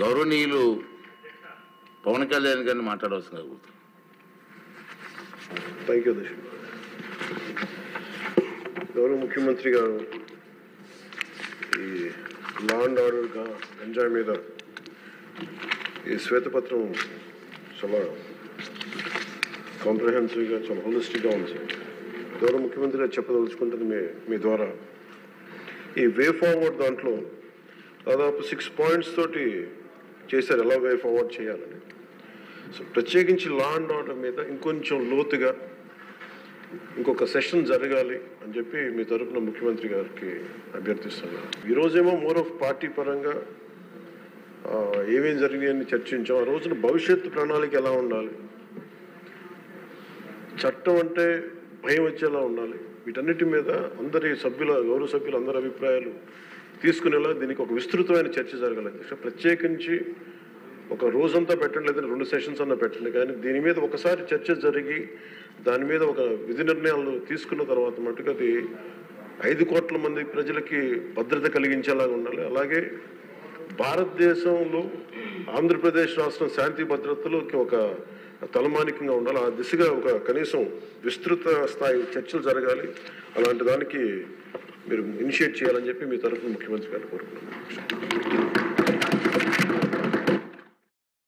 గౌరవనీయులు పవన్ కళ్యాణ్ గారిని మాట్లాడవలసిందిగా కోరుతున్నాను. Thank you Darshan. గౌరవ ముఖ్యమంత్రి గారు ఈ లా అండ్ ఆర్డర్గా ఎంజాయ్ మీద ఈ శ్వేతపత్రం చాలా కాంప్రహెన్సివ్గా చాలా హోలిస్టిక్గా ఉంది. గౌరవ ముఖ్యమంత్రి గారు చెప్పదలుచుకుంటుంది మీ ద్వారా ఈ వే ఫార్వర్డ్ దాంట్లో దాదాపు 6 పాయింట్స్ తోటి చేశారు ఎలా వే ఫార్వర్డ్ చేయాలని. సో ప్రత్యేకించి లా అండ్ ఆర్డర్ మీద ఇంకొంచెం లోతుగా ఇంకొక సెషన్ జరగాలి అని చెప్పి మీ తరపున ముఖ్యమంత్రి గారికి అభ్యర్థిస్తున్నాను. ఈరోజేమో మోర్ ఆఫ్ పార్టీ పరంగా ఏమేం జరిగాయని చర్చించాం. ఆ రోజున భవిష్యత్తు ప్రణాళిక ఎలా ఉండాలి, చట్టం అంటే భయం వచ్చేలా ఉండాలి, వీటన్నిటి మీద గౌరవ సభ్యులు అందరి అభిప్రాయాలు తీసుకునేలా దీనికి ఒక విస్తృతమైన చర్చ జరగాలి. ప్రత్యేకించి ఒక రోజంతా పెట్టండి, లేదంటే 2 సెషన్స్ అన్నా పెట్టండి, కానీ దీని మీద ఒకసారి చర్చ జరిగి దాని మీద ఒక విధి నిర్ణయాలు తీసుకున్న తర్వాత మటుకు అది 5 కోట్ల మంది ప్రజలకి భద్రత కలిగించేలాగా ఉండాలి. అలాగే భారతదేశంలో ఆంధ్రప్రదేశ్ రాష్ట్రం శాంతి భద్రతలోకి ఒక తలమానికంగా ఉండాలి. ఆ దిశగా ఒక కనీసం విస్తృత స్థాయి చర్చలు జరగాలి. అలాంటి దానికి మీరు ఇనిషియేట్ చేయాలని చెప్పి మీ తరఫున ముఖ్యమంత్రి గారు కోరుకున్నాను.